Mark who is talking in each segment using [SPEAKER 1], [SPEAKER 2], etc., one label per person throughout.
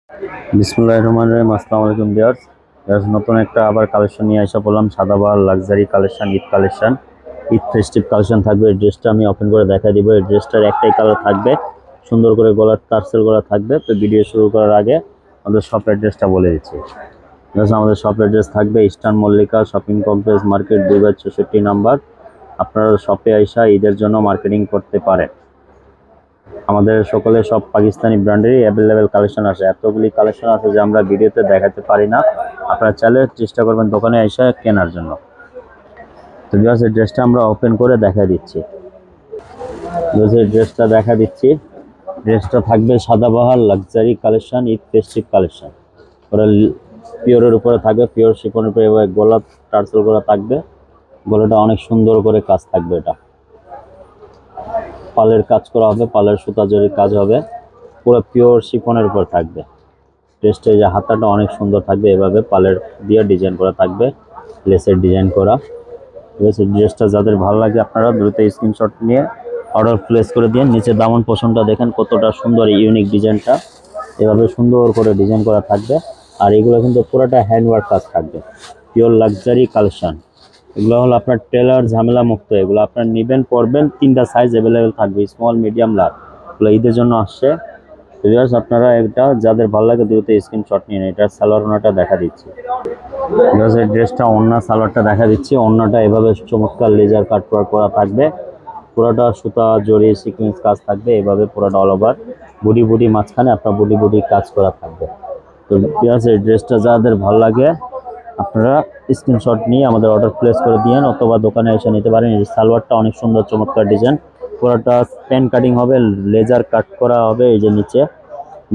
[SPEAKER 1] বিসমুল্লাহির রহমানির রহিম। আসসালামু আলাইকুম ভিউয়ার্স। নতুন একটা আবার কালেকশন নিয়ে এসে বললাম, Sadabahar luxury collection, Eid collection, Eid festive collection থাকবে। এই ড্রেসটা আমি ওপেন করে দেখা দিব। এই ড্রেসটার একটাই কালার থাকবে, সুন্দর করে গলার টার্সেল করা থাকবে। তো ভিডিও শুরু করার আগে আমাদের শপ অ্যাড্রেসটা বলে দিচ্ছি। আমাদের শপ অ্যাড্রেস থাকবে eastern Mallika shopping complex market 2/64 number. আপনারা শপে আইসা ঈদের জন্য মার্কেটিং করতে পারেন। আমাদের সকলে সব পাকিস্তানি ব্র্যান্ডেরই অ্যাভেলেবেল কালেকশন আছে। এতগুলি কালেকশন আছে যে আমরা ভিডিওতে দেখাতে পারি না। আপনারা চাইলে চেষ্টা করবেন দোকানে এসে কেনার জন্য। তো ভিউয়ার্স, এই ড্রেসটা আমরা ওপেন করে দেখা দিচ্ছি। ড্রেসটা থাকবে Sadabahar luxury collection, Eid festive collection. ওরা পিওরের উপরে থাকবে, পিওর শিফনের উপরে গলা টার্সেল করা থাকবে। গলাটা অনেক সুন্দর করে কাজ থাকবে। এটা পালের কাজ করা হবে, পালের সুতা জরির কাজ হবে, পুরো পিওর শিফনের উপর থাকবে। ড্রেসটা যে হাতাটা অনেক সুন্দর থাকবে, এভাবে পালের দিয়ে ডিজাইন করা থাকবে, লেসের ডিজাইন করা। ড্রেসটা যাদের ভালো লাগে আপনারা দ্রুত স্ক্রিনশট নিয়ে অর্ডার প্লেস করে দিন। নিচে দামন পোষণটা দেখেন কতটা সুন্দর, ইউনিক ডিজাইনটা এভাবে সুন্দর করে ডিজাইন করা থাকবে। আর এগুলো কিন্তু পুরোটা হ্যান্ডওয়ার্ক কাজ থাকবে, পিওর লাক্সারি কালেকশন। এগুলো হলো আপনার টেলার ঝামেলা মুক্ত। এগুলো আপনার নেবেন পরবেন, 3টা সাইজ অ্যাভেলেবেল থাকবে, স্মল মিডিয়াম লার্জ। এগুলো ঈদের জন্য আসছে। আপনারা এটা যাদের ভালো লাগে দ্রুত স্ক্রিনশট নিন। এটা সালোয়ার ওনাটা দেখা দিচ্ছি। ড্রেসটা ওন্না সালোয়ারটা দেখা দিচ্ছি। ওন্নাটা এভাবে চমৎকার লেজার কাট করা থাকবে, পুরোটা সুতা জড়ি সিকোয়েন্স কাজ থাকবে, এভাবে পুরোটা অল ওভার বুটি মাঝখানে আপনার বুটি কাজ করা থাকবে। তো এই ড্রেসটা যাদের ভালো লাগে আপনারা স্ক্রিনশট নিয়ে আমাদের অর্ডার প্লেস করে দিয়েন, অথবা দোকানে এসে নিতে পারেন। এই সালোয়ারটা অনেক সুন্দর চমৎকার ডিজাইন, পুরোটা প্যান কাটিং হবে, লেজার কাট করা হবে। এই যে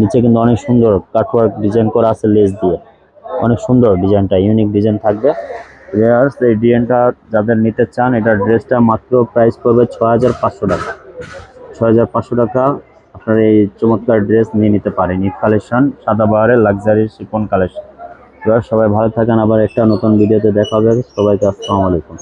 [SPEAKER 1] নিচে কিন্তু অনেক সুন্দর কাটওয়ার্ক ডিজাইন করা আছে লেস দিয়ে, অনেক সুন্দর ডিজাইনটা, ইউনিক ডিজাইন থাকবে। এই ডিজাইনটা যাদের নিতে চান, এটা ড্রেসটা মাত্র প্রাইস পড়বে 6500 টাকা। 6500 টাকা আপনার এই চমৎকার ড্রেস নিয়ে নিতে পারেন। ঈদ কালেকশন, সাদাবাহারের লাক্সারি শিফন কালেকশন। সবাই ভালো থাকেন, আবার একটা নতুন ভিডিওতে দেখা হবে। সবাইকে আসসালামু আলাইকুম।